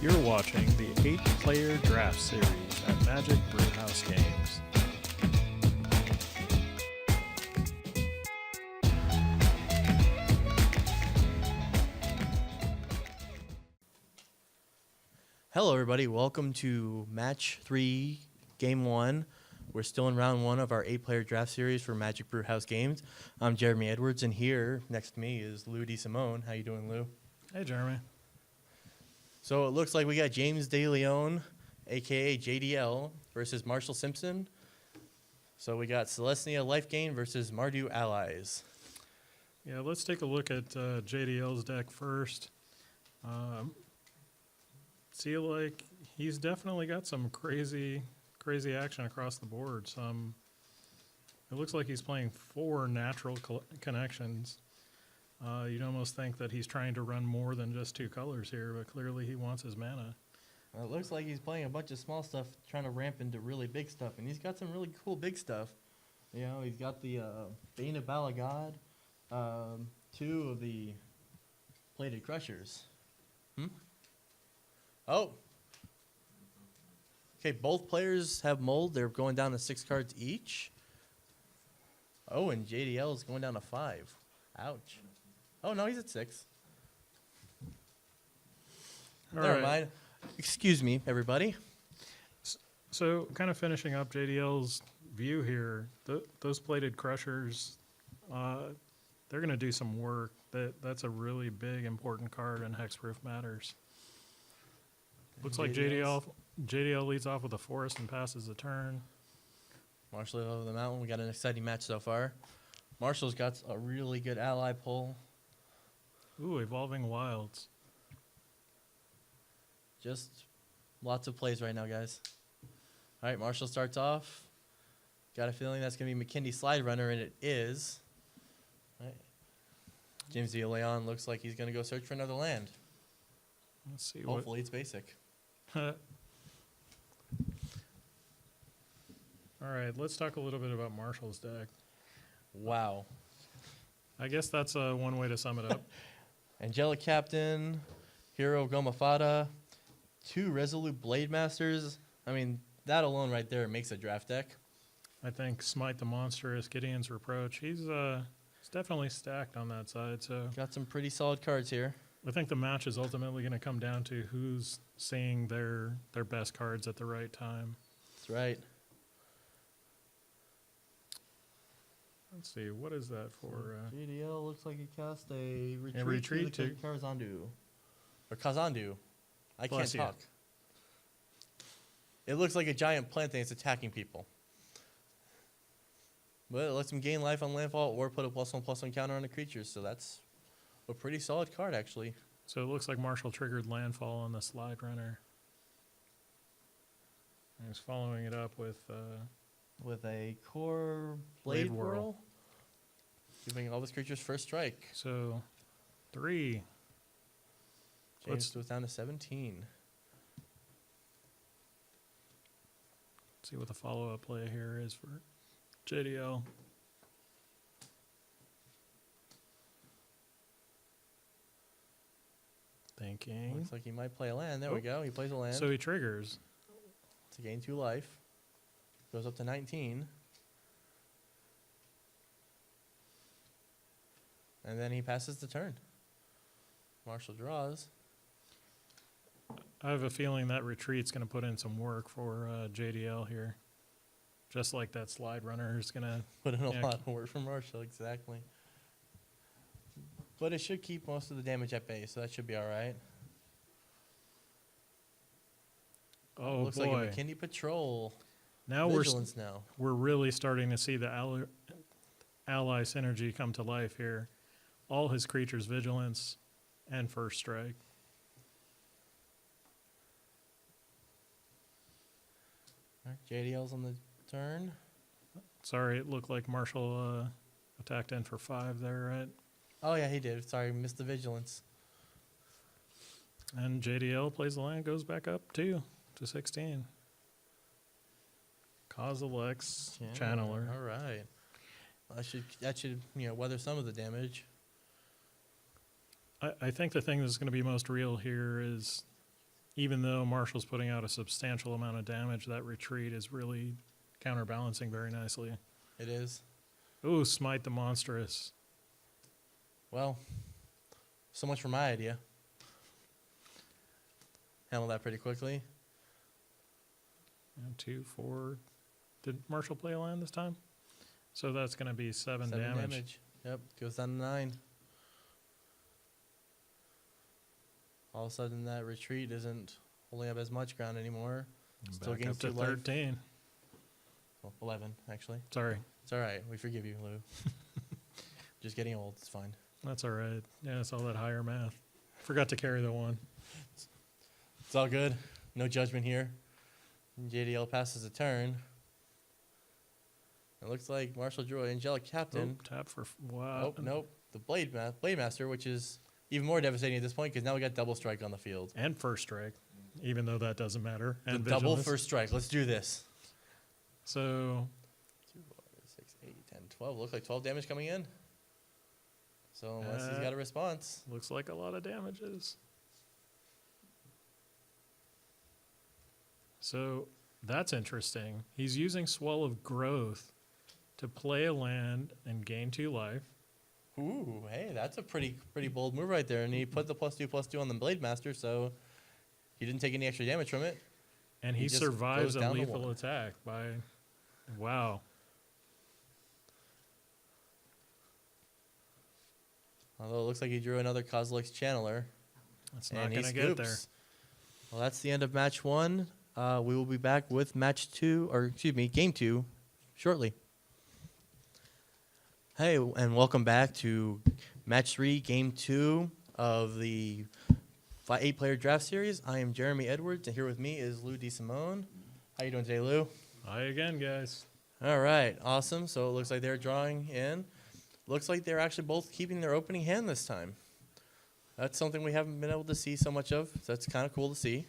You're watching the 8-player draft series at Magic Brewhouse Games. Hello everybody, welcome to Match 3, Game 1. We're still in round 1 of our 8-player draft series for Magic Brewhouse Games. I'm Jeremy Edwards, and here next to me is Lou DeSimone. How you doing, Lou? Hey, Jeremy. So it looks like we got James DeLeon, a.k.a. JDL, versus Marshall Simpson. So we got Celestia Lifegain versus Mardu Allies. Yeah, let's take a look at JDL's deck first. See, like, he's definitely got some crazy action across the board. It looks like he's playing 4 natural connections. You'd almost think that he's trying to run more than just 2 colors here, but clearly he wants his mana. Well, it looks like he's playing a bunch of small stuff, trying to ramp into really big stuff, and he's got some really cool big stuff. You know, he's got the Bane of Balagad, 2 of the Plated Crushers. Oh. Okay, both players have mold. They're going down to 6 cards each. Oh, and JDL is going down to 5. Ouch. Oh, no, he's at 6. Never mind. Excuse me, everybody. So, kind of finishing up JDL's view here, those Plated Crushers, they're going to do some work. That's a really big, important card in Hexproof Matters. Looks like JDL leads off with a forest and passes the turn. Marshall over the mountain. We got an exciting match so far. Marshall's got a really good ally pull. Ooh, Evolving Wilds. Just lots of plays right now, guys. All right, Marshall starts off. Got a feeling that's going to be McKindy Slide Runner, and it is. All right. James DeLeon looks like he's going to go search for another land. Let's see. Hopefully it's basic. All right, let's talk a little bit about Marshall's deck. Wow. I guess that's one way to sum it up. Angelic Captain, Hero Gomafada, 2 Resolute Blade Masters. I mean, that alone right there makes a draft deck. I think Smite the Monstrous, Gideon's Reproach. He's definitely stacked on that side. So got some pretty solid cards here. I think the match is ultimately going to come down to who's seeing their best cards at the right time. That's right. Let's see, what is that for? JDL looks like he cast a retreat to Karazandu. Or Kazandu. I Bless can't you. talk. It looks like a giant plant thing that's attacking people. But it lets him gain life on landfall or put a +1/+1 counter on the creatures, so that's a pretty solid card, actually. So it looks like Marshall triggered landfall on the Slide Runner. And he's following it up with a core Blade Whirl. Giving all his creatures first strike. So 3. James goes down to 17. See what the follow-up play here is for JDL. Thinking. Looks like he might play a land. There we go. He plays a land. So he triggers. To gain 2 life. Goes up to 19. And then he passes the turn. Marshall draws. I have a feeling that retreat's going to put in some work for JDL here. Just like that Slide Runner is going to Put in a lot of work for Marshall, exactly. But it should keep most of the damage at bay, so that should be all right. Oh, looks boy. like a McKinney Patrol. Now Vigilance now. we're really starting to see the ally synergy come to life here. All his creatures vigilance and first strike. All right, JDL's on the turn. Sorry, it looked like Marshall attacked in for 5 there, right? Oh, yeah, he did. Sorry, missed the Vigilance. And JDL plays the land, goes back up 2 to 16. Kozilek's Channeler. All right. That should weather some of the damage. I think the thing that's going to be most real here is even though Marshall's putting out a substantial amount of damage, that retreat is really counterbalancing very nicely. It is. Ooh, smite the monstrous. Well, so much for my idea. Handle that pretty quickly. 2, 4. Did Marshall play a land this time? So that's going to be 7 damage. Yep, goes down to 9. All of a sudden, that retreat isn't holding up as much ground anymore. Still Back gains up to 2 life. 13. Well, 11, actually. Sorry. It's all right. We forgive you, Lou. Just getting old. It's fine. That's all right. Yeah, it's all that higher math. Forgot to carry the 1. It's all good. No judgment here. JDL passes a turn. It looks like Marshall drew an Angelic Captain. Oh, tap for... Wow. Oh, nope. The Blade Master, which is even more devastating at this point because now we got double strike on the field. And first strike, even though that doesn't matter. The And double vigilance. first strike. Let's do this. So 2, 4, 6, 8, 10, 12. Looks like 12 damage coming in. So unless he's got a response. looks like a lot of damages. So that's interesting. He's using Swell of Growth to play a land and gain 2 life. Ooh, hey, that's a pretty bold move right there. And he put the +2/+2 on the Blade Master, so he didn't take any extra damage from it. And he He just survives goes a down to lethal 1. attack by... Wow. Although it looks like he drew another Kozilek's Channeler. That's not And he going to get there. scoops. Well, that's the end of match 1. We will be back with game 2 shortly. Hey, and welcome back to match 3, game 2 of the 8-player draft series. I am Jeremy Edwards, and here with me is Lou DeSimone. How you doing today, Lou? Hi again, guys. All right, awesome. So it looks like they're drawing in. Looks like they're actually both keeping their opening hand this time. That's something we haven't been able to see so much of. So that's kind of cool to see.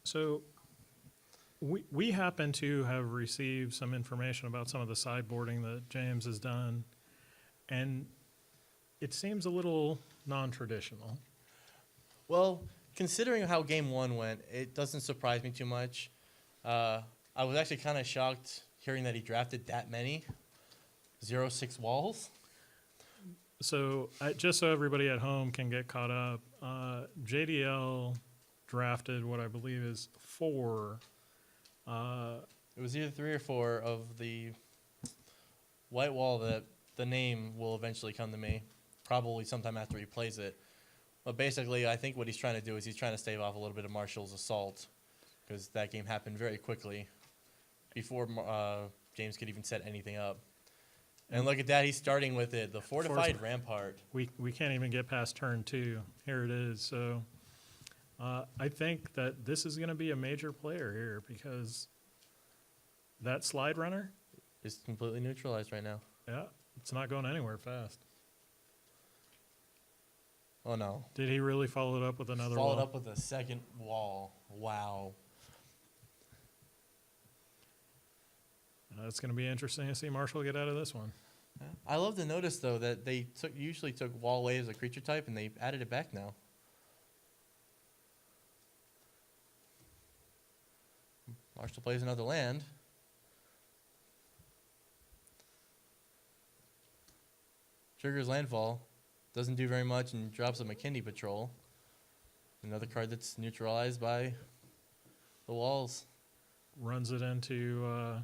So we happen to have received some information about some of the sideboarding that James has done, and it seems a little non-traditional. Well, considering how game 1 went, it doesn't surprise me too much. I was actually kind of shocked hearing that he drafted that many. 0-6 walls. So just so everybody at home can get caught up, JDL drafted what I believe is 4. It was either 3 or 4 of the white wall that the name will eventually come to me, probably sometime after he plays it. But basically, I think what he's trying to do is he's trying to stave off a little bit of Marshall's assault, because that game happened very quickly before James could even set anything up. And look at that, he's starting with it, the Fortified Rampart. We can't even get past turn 2. Here it is. So I think that this is going to be a major player here because that slide runner, Is completely neutralized right now. yeah, it's not going anywhere fast. Oh no. Did he really follow it up with another Followed wall? up with a second wall. Wow. It's going to be interesting to see Marshall get out of this one. I love to notice, though, that they usually took wall away as a creature type, and they've added it back now. Marshall plays another land. Triggers landfall. Doesn't do very much and drops a McKinney Patrol. Another card that's neutralized by the walls. Runs it into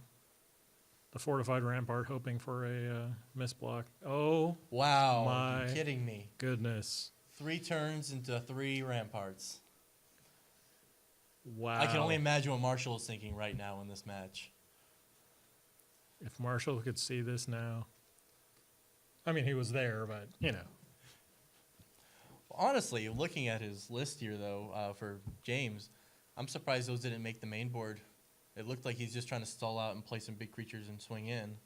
the Fortified Rampart, hoping for a misblock. Oh, Wow. My You're kidding me. goodness. 3 turns into 3 ramparts. Wow. I can only imagine what Marshall is thinking right now in this match. If Marshall could see this now. I mean, he was there, but, you know. Honestly, looking at his list here, though, for James, I'm surprised those didn't make the main board. It looked like he's just trying to stall out and play some big creatures and swing in.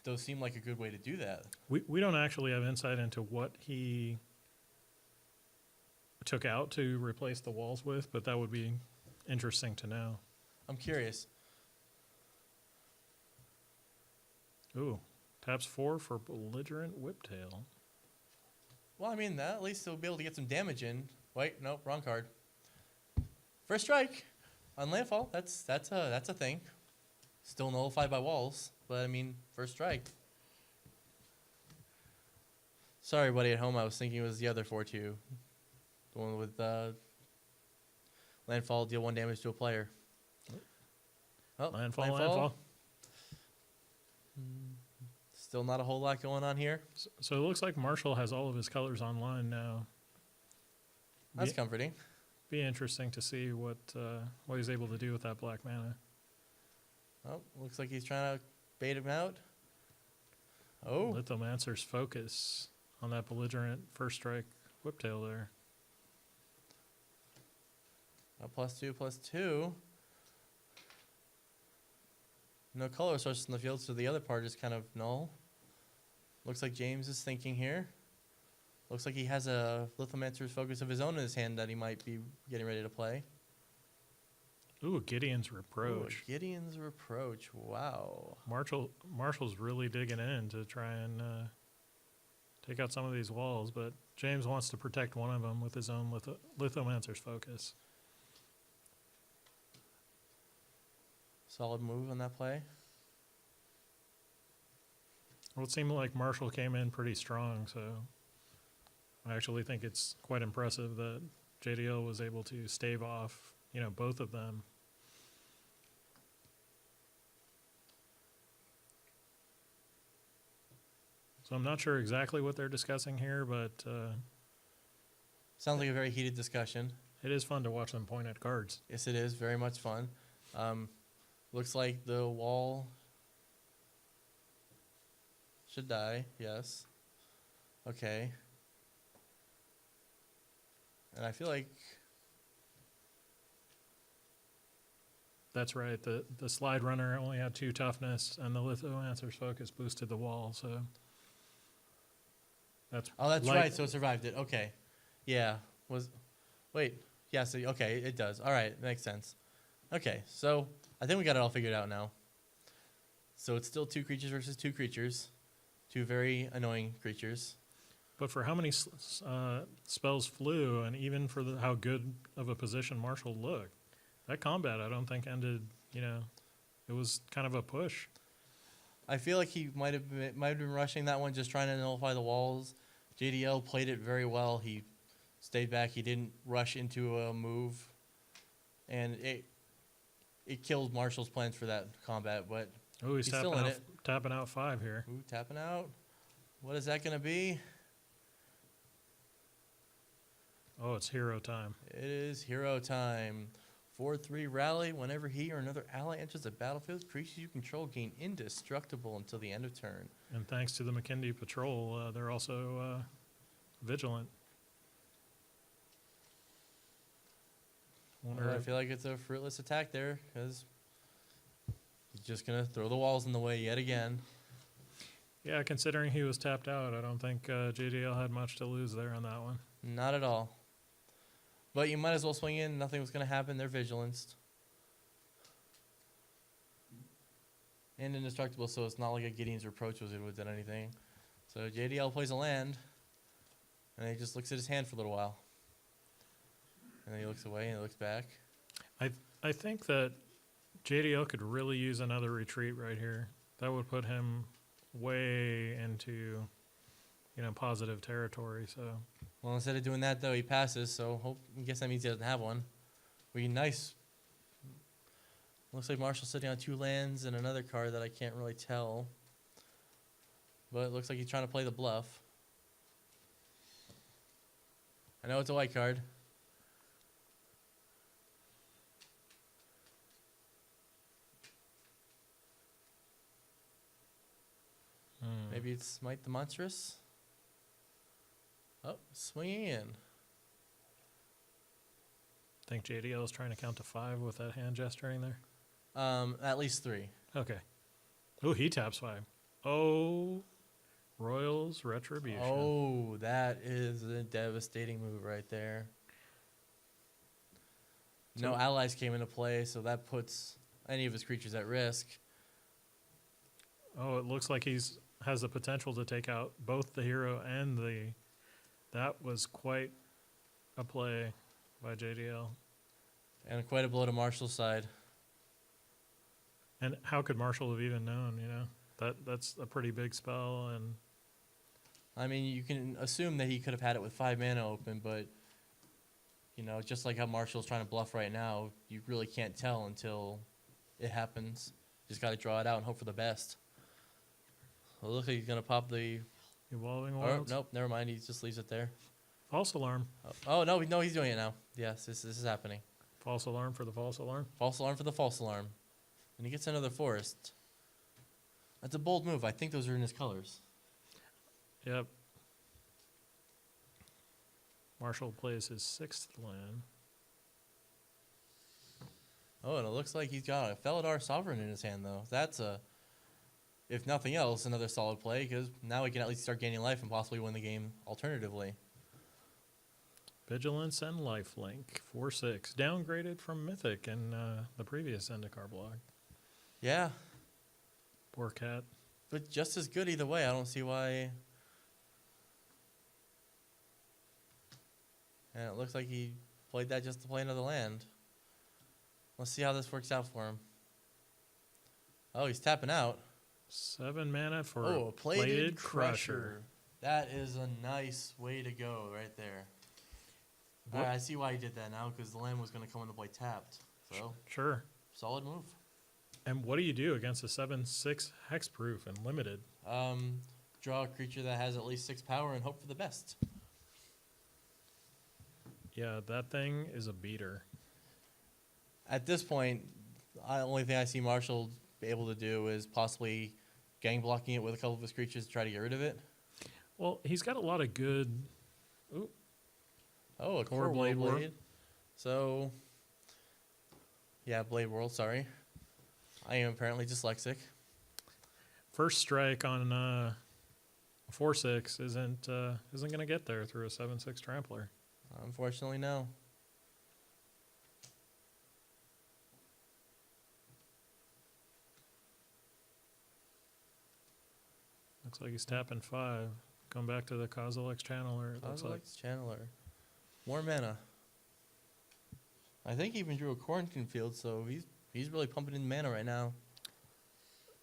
Those seem like a good way to do that. We don't actually have insight into what he took out to replace the walls with, but that would be interesting to know. I'm curious. Ooh, taps 4 for Belligerent Whiptail. Well, I mean, that at least he'll be able to get some damage in. Wait, nope, wrong card. First strike on landfall. That's a thing. Still nullified by walls, but I mean, first strike. Sorry, buddy at home. I was thinking it was the other 4/2, the one with landfall, deal 1 damage to a player. Oh, Landfall. Still not a whole lot going on here. So it looks like Marshall has all of his colors online now. That's comforting. Be interesting to see what he's able to do with that black mana. Oh, looks like he's trying to bait him out. Oh, Lithomancer's focus on that belligerent first strike whiptail there. a +2/+2. No color sources in the field, so the other part is kind of null. Looks like James is thinking here. Looks like he has a Lithomancer's focus of his own in his hand that he might be getting ready to play. Ooh, Gideon's Reproach. Ooh, Gideon's Reproach. Wow. Marshall's really digging in to try and take out some of these walls, but James wants to protect one of them with his own Lithomancer's focus. Solid move on that play. Well, it seemed like Marshall came in pretty strong, so I actually think it's quite impressive that JDL was able to stave off, both of them. So I'm not sure exactly what they're discussing here, but Sounds like a very heated discussion. it is fun to watch them point at cards. Yes, it is. Very much fun. Looks like the wall should die. Yes. Okay. And I feel like That's right. The slide runner only had 2 toughness, and the Lithomancer's focus boosted the wall. So that's right. So it survived it. Okay. Yeah. Wait. Yeah. So okay, it does. All right, makes sense. Okay. So I think we got it all figured out now. So it's still 2 creatures versus 2 creatures, 2 very annoying creatures. But for how many spells flew, and even for how good of a position Marshall looked, that combat I don't think ended. It was kind of a push. I feel like he might have been rushing that one, just trying to nullify the walls. JDL played it very well. He stayed back. He didn't rush into a move, and it killed Marshall's plans for that combat. But Oh, he's still in it. tapping out 5 here. Ooh, tapping out. What is that going to be? Oh, it's hero time. It is hero time. 4/3 rally. Whenever he or another ally enters the battlefield, creatures you control gain indestructible until the end of turn. And thanks to the McKindy Patrol, they're also vigilant. Well, I feel like it's a fruitless attack there because he's just going to throw the walls in the way yet again. Yeah, considering he was tapped out, I don't think JDL had much to lose there on that one. Not at all. But you might as well swing in. Nothing was going to happen. They're vigilanced. And indestructible, so it's not like a Gideon's Reproach would have done anything. So JDL plays a land, and he just looks at his hand for a little while. And then he looks away and he looks back. I think that JDL could really use another retreat right here. That would put him way into, positive territory. So, Well, instead of doing that, though, he passes, so I guess that means he doesn't have one. Would be nice. Looks like Marshall's sitting on 2 lands and another card that I can't really tell. But it looks like he's trying to play the bluff. I know it's a white card. Maybe it's Smite the Monstrous. Oh, swinging in. think JDL is trying to count to 5 with that hand gesturing there. At least 3. Okay. Oh, he taps 5. Oh, Royals Retribution. Oh, that is a devastating move right there. No allies came into play, so that puts any of his creatures at risk. Oh, it looks like has the potential to take out both the hero and the. That was quite a play by JDL. And quite a blow to Marshall's side. And how could Marshall have even known, you know? That's a pretty big spell, and I mean, you can assume that he could have had it with 5 mana open, but, you know, just like how Marshall's trying to bluff right now, you really can't tell until it happens. Just got to draw it out and hope for the best. Well, it looks like he's going to pop the... Evolving Oh, Wilds. nope, never mind. He just leaves it there. False alarm. Oh, no, he's doing it now. Yes, this is happening. False alarm for the false alarm. False alarm for the false alarm. And he gets another forest. That's a bold move. I think those are in his colors. Yep. Marshall plays his 6th land. Oh, and it looks like he's got a Felidar Sovereign in his hand, though. That's a, if nothing else, another solid play, because now he can at least start gaining life and possibly win the game alternatively. Vigilance and Lifelink, 4/6, downgraded from Mythic in the previous Zendikar block. Yeah, Poor cat. but just as good either way. I don't see why. And it looks like he played that just to play another land. Let's see how this works out for him. Oh, he's tapping out. 7 mana for Oh, a plated Crusher. crusher. That is a nice way to go right there. What- I see why he did that now, because the land was going to come into play tapped. So, Sure. solid move. And what do you do against a 7/6 hexproof and limited? Draw a creature that has at least 6 power and hope for the best. Yeah, that thing is a beater. At this point, the only thing I see Marshall be able to do is possibly gang blocking it with a couple of his creatures to try to get rid of it. Well, he's got a lot of good. Ooh, Oh, a Or core Blade blade. World. So, yeah, Blade World, sorry. I am apparently dyslexic. first strike on a 4/6 isn't going to get there through a 7/6 trampler. Unfortunately, no. Looks like he's tapping 5. Come back to the Kozilek's Channeler. It looks like. Kozilek's Channeler. More mana. I think he even drew a Quarantine Field, so he's really pumping in mana right now.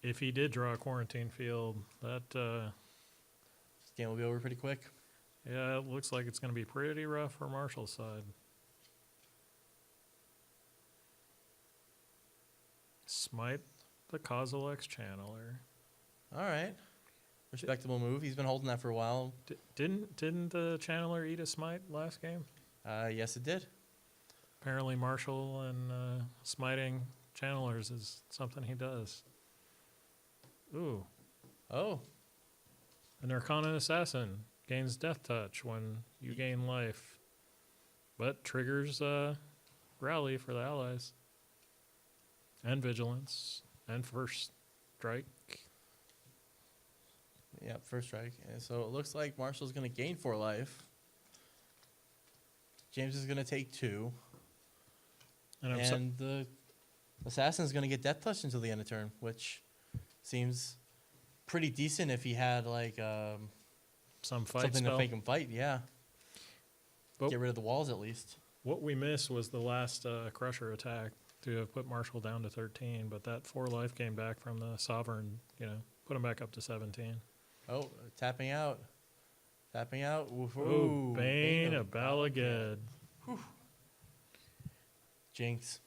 If he did draw a Quarantine Field, that This game will be over pretty quick. yeah, it looks like it's going to be pretty rough for Marshall's side. Smite the Kozilek's Channeler. All right. Respectable move. He's been holding that for a while. Didn't the Channeler eat a Smite last game? Yes, it did. Apparently Marshall and smiting Channelers is something he does. Ooh, Oh, an Arcana Assassin gains Death Touch when you gain life, but triggers Rally for the allies. And Vigilance, and First Strike. yeah, first strike. And so it looks like Marshall's going to gain 4 life. James is going to take 2. And I'm And the Assassin's going to get Death Touch until the end of turn, which seems pretty decent if he had like some fight something spell. to make him fight. Yeah, But get rid of the walls at least. what we missed was the last Crusher attack to have put Marshall down to 13, but that 4 life came back from the Sovereign, put him back up to 17. Oh, tapping out. Tapping out. Ooh, Ooh, Bane of Balaged. Jinx.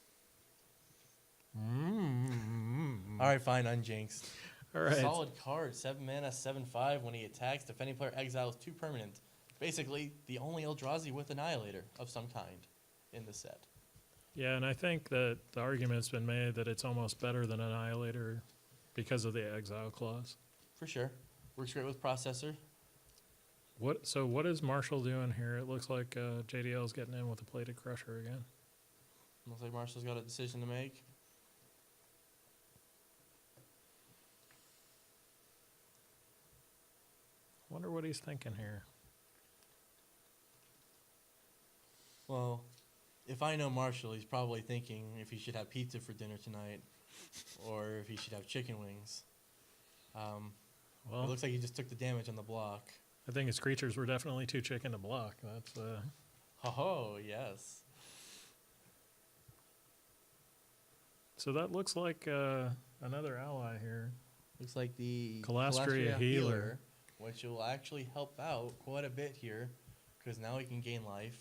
Mm-hmm. All right, fine, unjinxed. All right. Solid card, 7 mana, 7/5. When he attacks, defending player exiles 2 permanent. Basically, the only Eldrazi with Annihilator of some kind in the set. Yeah, and I think that the argument's been made that it's almost better than Annihilator because of the exile clause. For sure. Works great with Processor. So what is Marshall doing here? It looks like JDL's getting in with a plated Crusher again. Looks like Marshall's got a decision to make. Wonder what he's thinking here. Well, if I know Marshall, he's probably thinking if he should have pizza for dinner tonight or if he should have chicken wings. It Well, looks like he just took the damage on the block. I think his creatures were definitely too chicken to block. That's Oh, yes. So that looks like another ally here. Looks like the Calastria Healer. which will actually help out quite a bit here, because now he can gain life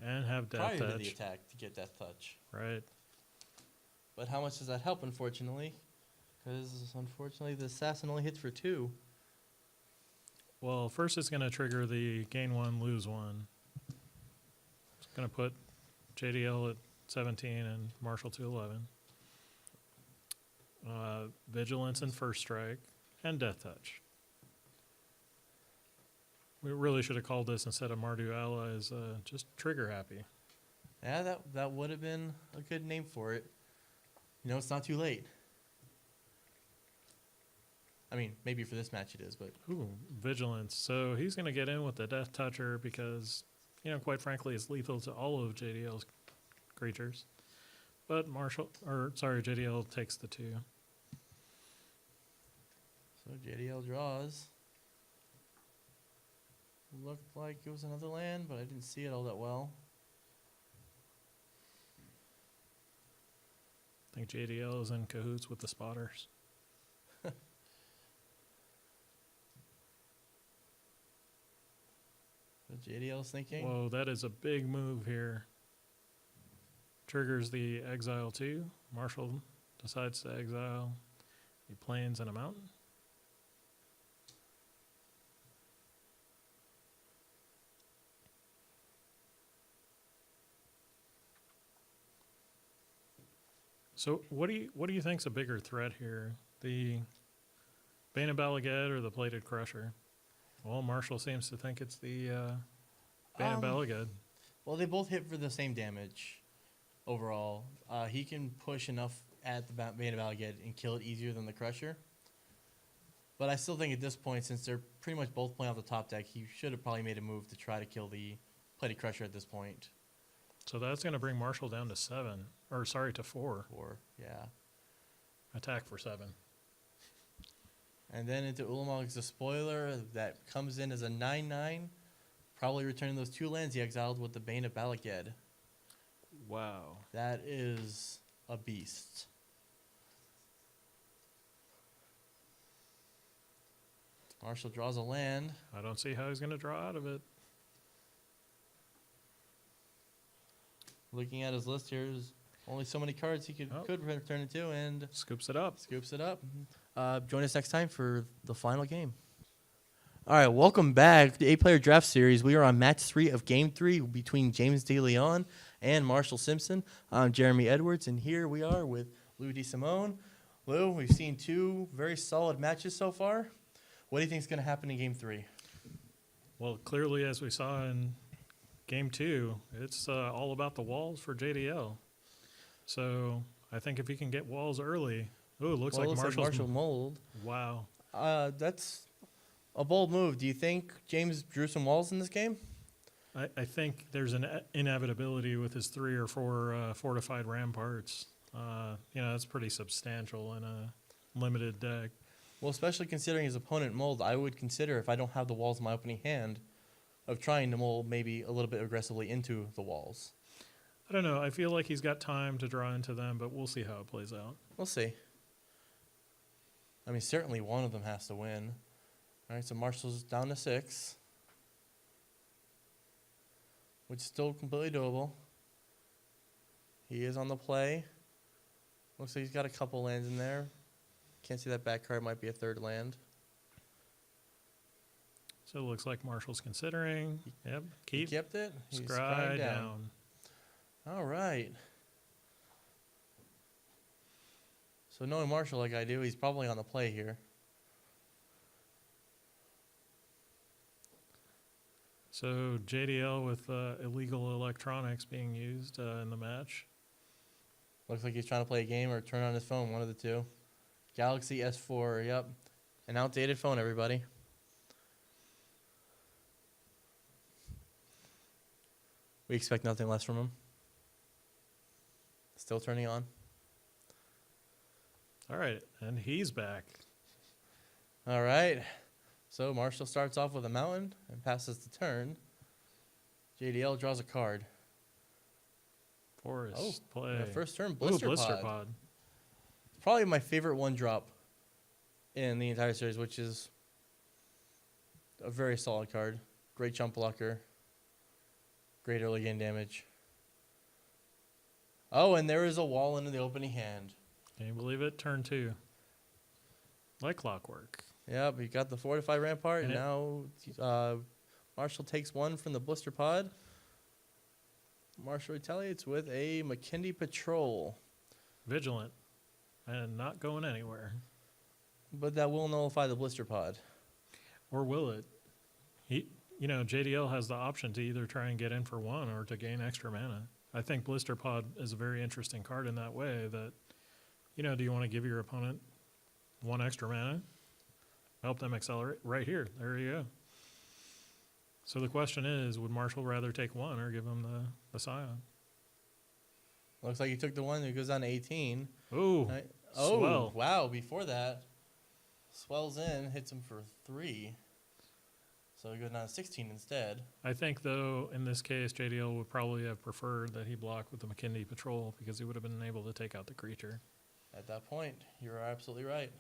And have Death prior to the Touch. attack to get Death Touch. Right. But how much does that help, unfortunately? Because, unfortunately, the assassin only hits for 2. Well, first it's going to trigger the gain 1, lose 1. It's going to put JDL at 17 and Marshall to 11. Vigilance and First Strike, and Death Touch. We really should have called this, instead of Mardu Allies, just Trigger Happy. Yeah, that would have been a good name for it. You know, it's not too late. I mean, maybe for this match it is, but... Ooh, Vigilance. So he's going to get in with the Death Toucher because, quite frankly, it's lethal to all of JDL's creatures. But JDL takes the 2. So JDL draws. Looked like it was another land, but I didn't see it all that well. I think JDL is in cahoots with the spotters. What JDL's thinking? Whoa, that is a big move here. Triggers the Exile 2. Marshall decides to exile the plains and a mountain. So what do you think's a bigger threat here? The Bane of Balagad or the Plated Crusher? Well, Marshall seems to think it's the Bane of Balagad. Well, they both hit for the same damage overall. He can push enough at the Bane of Balagad and kill it easier than the Crusher. But I still think at this point, since they're pretty much both playing off the top deck, he should have probably made a move to try to kill the Plated Crusher at this point. So that's going to bring Marshall down to 4. 4, yeah. Attack for 7. And then into Ulamog's the spoiler that comes in as a 9/9, probably returning those 2 lands he exiled with the Bane of Balagad. Wow. That is a beast. Marshall draws a land. I don't see how he's going to draw out of it. Looking at his list here, there's only so many cards he could return it to, and Scoops it up. scoops it up. Join us next time for the final game. All right, welcome back to the 8-player draft series. We are on match 3 of game 3 between James DeLeon and Marshall Simpson. I'm Jeremy Edwards, and here we are with Lou DeSimone. Lou, we've seen 2 very solid matches so far. What do you think is going to happen in game 3? Well, clearly, as we saw in game 2, it's all about the walls for JDL. So I think if he can get walls early, it looks like Marshall mold. Wow. That's a bold move. Do you think James drew some walls in this game? I think there's an inevitability with his 3 or 4 fortified ramparts. That's pretty substantial in a limited deck. Well, especially considering his opponent mold, I would consider, if I don't have the walls in my opening hand, of trying to mold maybe a little bit aggressively into the walls. I don't know. I feel like he's got time to draw into them, but we'll see how it plays out. We'll see. I mean, certainly one of them has to win. All right, so Marshall's down to 6, which is still completely doable. He is on the play. Looks like he's got a couple lands in there. Can't see that back card might be a 3rd land. So it looks like Marshall's considering. Yep. He kept it. He's Scry scrying down. All right. So knowing Marshall like I do, he's probably on the play here. So JDL with illegal electronics being used in the match. Looks like he's trying to play a game or turn on his phone, one of the 2. Galaxy S4, yep. An outdated phone, everybody. We expect nothing less from him. Still turning on. All right, and he's back. All right. So Marshall starts off with a mountain and passes the turn. JDL draws a card. Forest play. The first turn, Ooh, Blister blister Pod. pod. Probably my favorite one drop in the entire series, which is a very solid card. Great jump blocker. Great early game damage. Oh, and there is a wall into the opening hand. Can you believe it? Turn 2. Like clockwork. Yep, you got the fortified rampart, and And now Marshall takes one from the blister pod. Marshall retaliates with a McKinley Patrol, Vigilant. And not going anywhere. but that will nullify the blister pod. Or will it? JDL has the option to either try and get in for 1 or to gain extra mana. I think Blister Pod is a very interesting card in that way that, do you want to give your opponent 1 extra mana? Help them accelerate? Right here. There you go. So the question is, would Marshall rather take 1 or give him the Scion? Looks like he took the one that goes down to 18. Ooh, Right. Oh, swell. wow. Before that, swells in, hits him for 3. So he goes down to 16 instead. I think, though, in this case, JDL would probably have preferred that he block with the McKinley Patrol because he would have been able to take out the creature. At that point, you're absolutely right.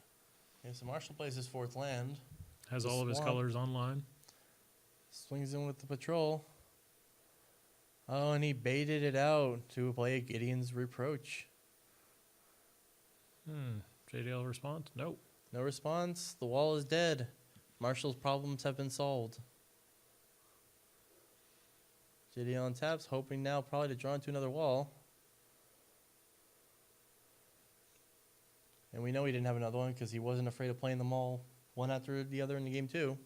Okay, so Marshall plays his 4th land. Has The all of his swamp. colors online. Swings in with the patrol. Oh, and he baited it out to play a Gideon's Reproach. JDL response? Nope. No response. The wall is dead. Marshall's problems have been solved. JDL on taps, hoping now probably to draw into another wall. And we know he didn't have another one because he wasn't afraid of playing them all one after the other in the game too.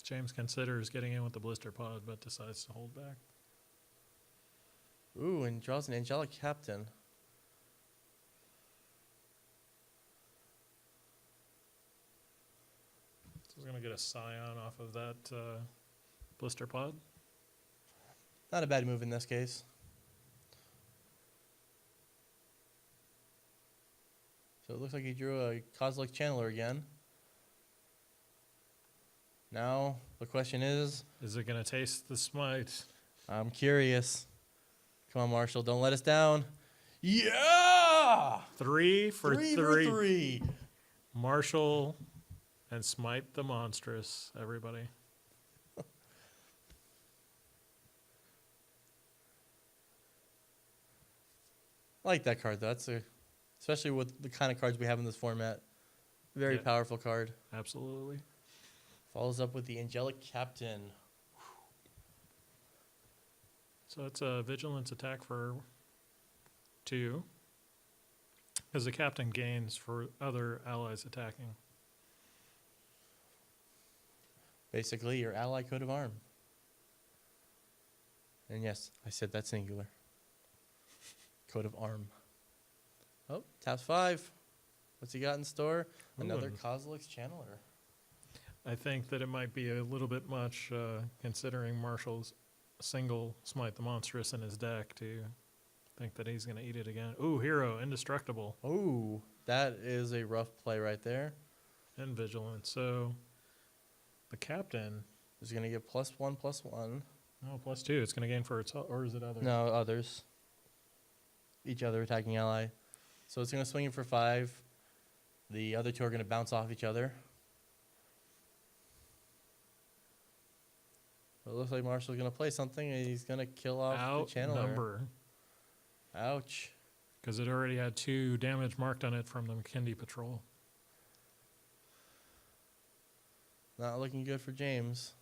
James considers getting in with the blister pod, but decides to hold back. Ooh, and draws an Angelic Captain. So he's going to get a Scion off of that blister pod. Not a bad move in this case. So it looks like he drew a Kozilek Channeler again. Now, the question is, Is it going to taste the smite? I'm curious. Come on, Marshall, don't let us down. Yeah! 3 for 3. For 3. Marshall and smite the monstrous, everybody. I like that card, though. Especially with the kind of cards we have in this format. Very Yeah. powerful card. Absolutely. Follows up with the Angelic Captain. So it's a vigilance attack for 2. Because the captain gains for other allies attacking. Basically, your ally coat of arm. And yes, I said that singular. Coat of arm. Oh, taps 5. What's he got in store? Another Ooh. Kozilek's Channeler. I think that it might be a little bit much considering Marshall's single smite the monstrous in his deck to think that he's going to eat it again. Ooh, hero, indestructible, Oh, that is a rough play right there. and vigilant. So the captain, Is going to get +1/+1. oh, +2. It's going to gain for its, or is it other? No, others. Each other attacking ally. So it's going to swing in for 5. The other 2 are going to bounce off each other. It looks like Marshall's going to play something, and he's going to kill off the channeler. Outnumber, Ouch. because it already had 2 damage marked on it from the McKinley Patrol. Not looking good for James.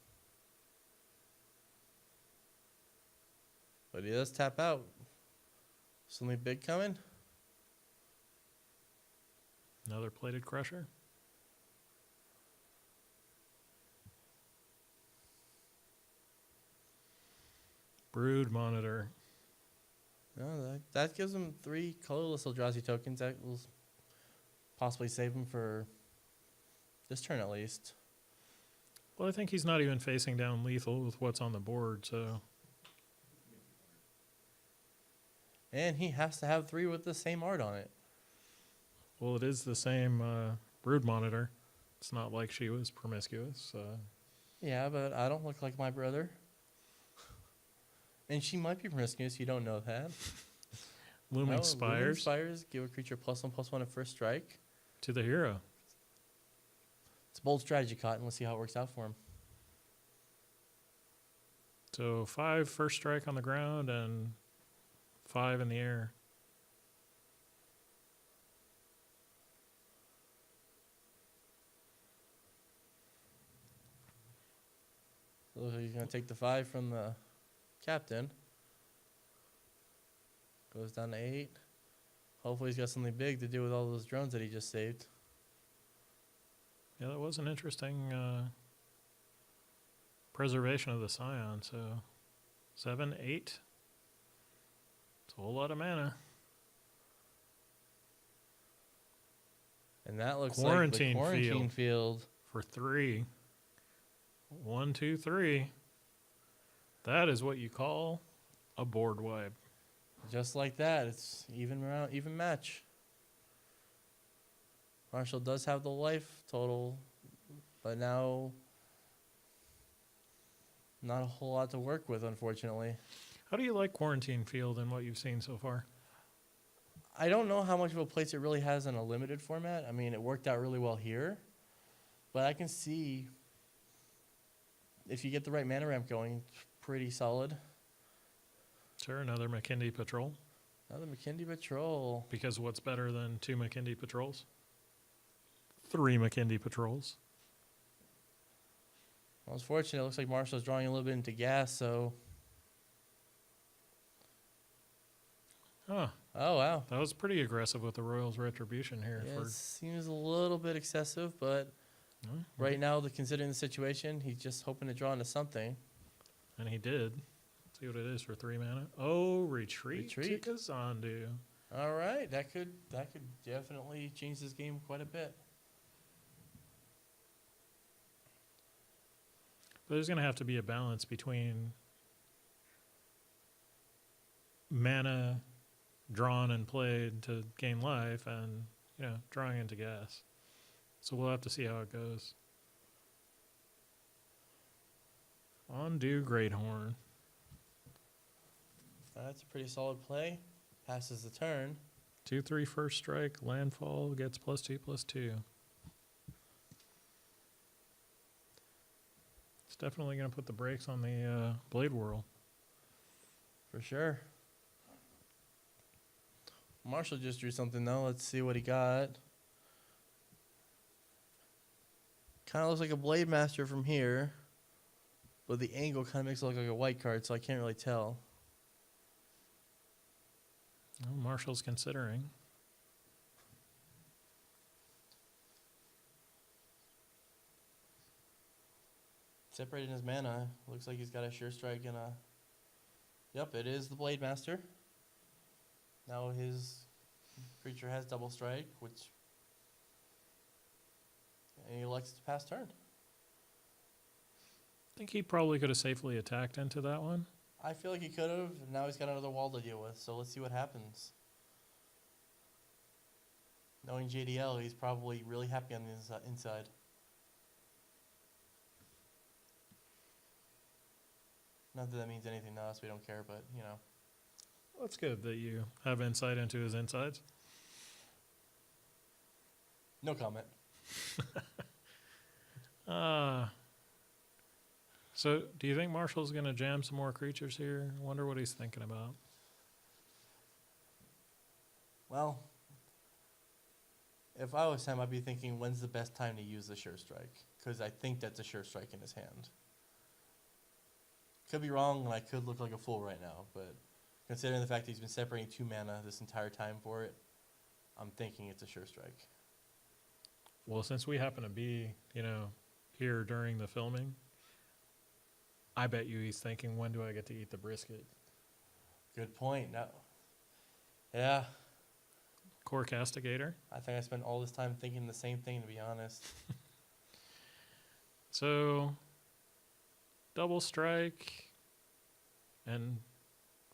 But he does tap out. Something big coming? Another plated crusher. Brood monitor. No, that gives him 3 colorless Eldrazi tokens. That will possibly save him for this turn at least. Well, I think he's not even facing down lethal with what's on the board, so And he has to have 3 with the same art on it. well, it is the same brood monitor. It's not like she was promiscuous. Yeah, but I don't look like my brother. And she might be promiscuous. You don't know that. Looming Looming Spires Spires. Give a creature +1/+1 at first strike. to the hero. It's a bold strategy, Cotton. Let's see how it works out for him. So 5 first strike on the ground and 5 in the air. So he's going to take the 5 from the captain. Goes down to 8. Hopefully he's got something big to do with all those drones that he just saved. Yeah, that was an interesting preservation of the Scion. So 7, 8. It's a whole lot of mana. And that looks Quarantine like the quarantine field. For 3. 1, 2, 3. That is what you call a board wipe. Just like that. It's even match. Marshall does have the life total, but now not a whole lot to work with, unfortunately. How do you like Quarantine Field and what you've seen so far? I don't know how much of a place it really has in a limited format. I mean, it worked out really well here, but I can see if you get the right mana ramp going, it's pretty solid. Sure, another McKinley Patrol. Another McKinley Patrol. Because what's better than 2 McKinley Patrols? 3 McKinley Patrols. Well, it's fortunate. It looks like Marshall's drawing a little bit into gas, so... Huh. Oh, wow. That was pretty aggressive with the Royals Retribution here. Yeah, For it seems a little bit excessive, but right now, considering the situation, he's just hoping to draw into something. And he did. Let's see what it is for 3 mana. Oh, retreat. Retreat. To Kazandu. All right, that could definitely change this game quite a bit. But there's going to have to be a balance between mana drawn and played to gain life and, drawing into gas. So we'll have to see how it goes. Ondu Greathorn. That's a pretty solid play. Passes the turn. 2/3 first strike, landfall gets +2/+2. It's definitely going to put the brakes on the Blade Whirl. For sure. Marshall just drew something, though. Let's see what he got. Kind of looks like a Blade Master from here, but the angle kind of makes it look like a white card, so I can't really tell. Oh, Marshall's considering. Separating his mana. Looks like he's got a Sure Strike and a... Yep, it is the Blade Master. Now his creature has double strike, which... And he elects to pass turn. I think he probably could have safely attacked into that one. I feel like he could have, and now he's got another wall to deal with, so let's see what happens. Knowing JDL, he's probably really happy on the inside. Not that that means anything to us, we don't care, but, That's good that you have insight into his insides. No comment. So do you think Marshall's going to jam some more creatures here? I wonder what he's thinking about. Well, if I was him, I'd be thinking, when's the best time to use the Sure Strike? Because I think that's a Sure Strike in his hand. Could be wrong, and I could look like a fool right now, but considering the fact that he's been separating 2 mana this entire time for it, I'm thinking it's a Sure Strike. Well, since we happen to be, here during the filming, I bet you he's thinking, when do I get to eat the brisket? Good point. No. Yeah. Core Castigator. I think I spent all this time thinking the same thing, to be honest. So, double strike, and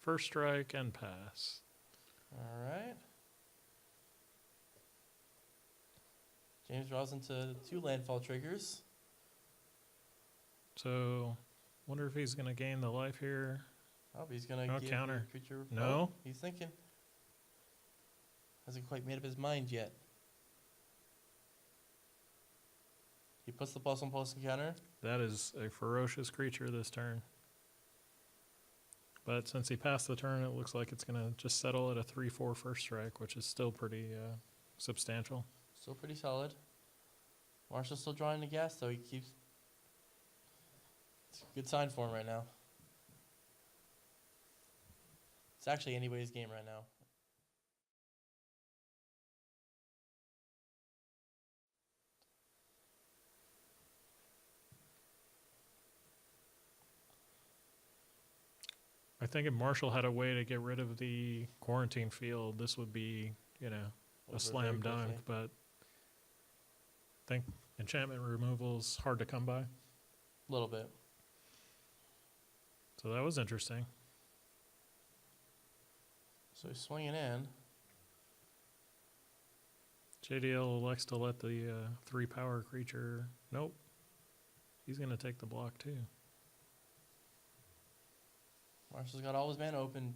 first strike, and pass. All right. James draws into 2 landfall triggers. So, wonder if he's going to gain the life here. Oh, but he's gonna No give counter. the creature. No. Oh, he's thinking. Hasn't quite made up his mind yet. He puts the +1/+1 counter. That is a ferocious creature this turn. But since he passed the turn, it looks like it's going to just settle at a 3/4 first strike, which is still pretty substantial. Still pretty solid. Marshall's still drawing the gas, though. He keeps. It's a good sign for him right now. It's actually anybody's game right now. I think if Marshall had a way to get rid of the quarantine field, this would be, Over a slam very dunk. quickly. But I think enchantment removal's hard to come by. A little bit. So that was interesting. So he's swinging in. JDL elects to let the 3-power creature. Nope. He's going to take the block too. Marshall's got all his mana open.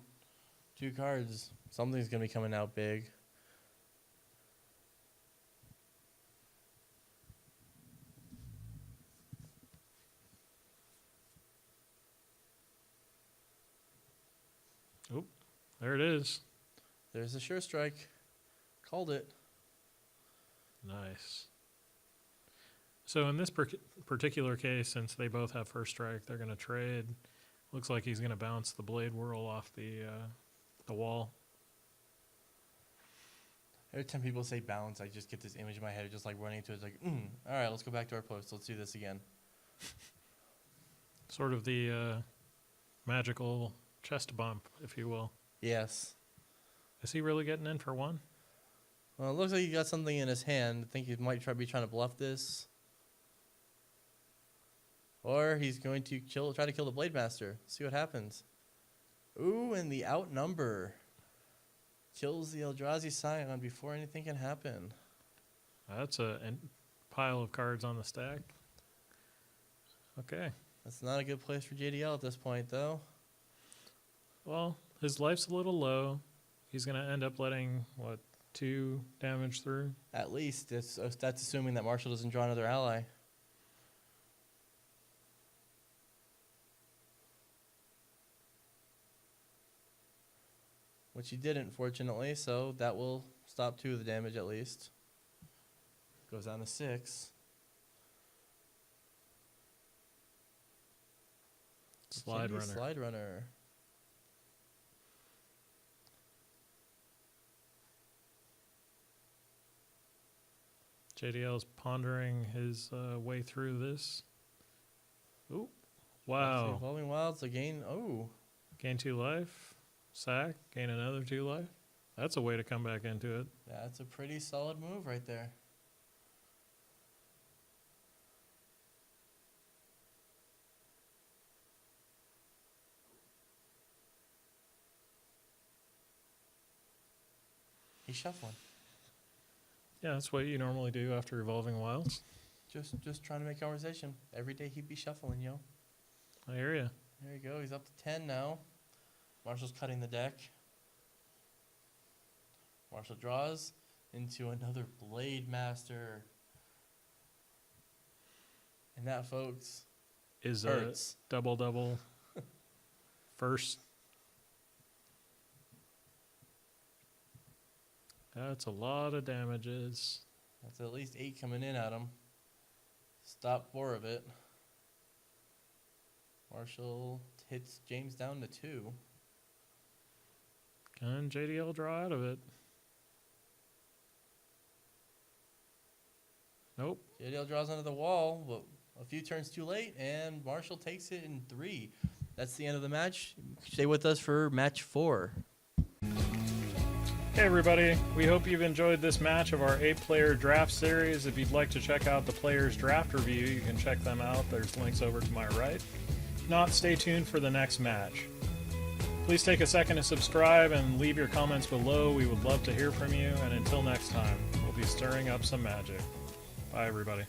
2 cards. Something's going to be coming out big. Oop. There it is. There's a sure strike. Called it. Nice. So in this particular case, since they both have first strike, they're going to trade. Looks like he's going to bounce the Blade Whirl off the wall. Every time people say bounce, I just get this image in my head of just like running into it. It's like, all right, let's go back to our post. Let's do this again. Sort of the magical chest bump, if you will. Yes. Is he really getting in for one? Well, it looks like he got something in his hand. I think he might be trying to bluff this. Or he's going to try to kill the Blade Master. See what happens. Ooh, and the outnumber kills the Eldrazi Scion before anything can happen. That's a pile of cards on the stack. Okay. That's not a good place for JDL at this point, though. Well, his life's a little low. He's going to end up letting, 2 damage through? At least that's assuming that Marshall doesn't draw another ally. Which he didn't, fortunately, so that will stop 2 of the damage at least. Goes down to 6. Slide runner. Slide runner. JDL's pondering his way through this. Ooh. Wow. Evolving Wilds again. Oh. Gain 2 life. Sack. Gain another 2 life. That's a way to come back into it. That's a pretty solid move right there. He's shuffling. Yeah, that's what you normally do after Evolving Wilds. Just trying to make conversation. Every day he'd be shuffling, yo. I hear ya. There you go. He's up to 10 now. Marshall's cutting the deck. Marshall draws into another Blade Master. And that, folks, Is hurts. a double first. That's a lot of damages. That's at least 8 coming in at him. Stop 4 of it. Marshall hits James down to 2. Can JDL draw out of it? Nope. JDL draws under the wall, but a few turns too late, and Marshall takes it in 3. That's the end of the match. Stay with us for match 4. Hey everybody, we hope you've enjoyed this match of our 8-player draft series. If you'd like to check out the players' draft review, you can check them out. There's links over to my right. If not, stay tuned for the next match. Please take a second to subscribe and leave your comments below. We would love to hear from you, and until next time, we'll be stirring up some magic. Bye everybody.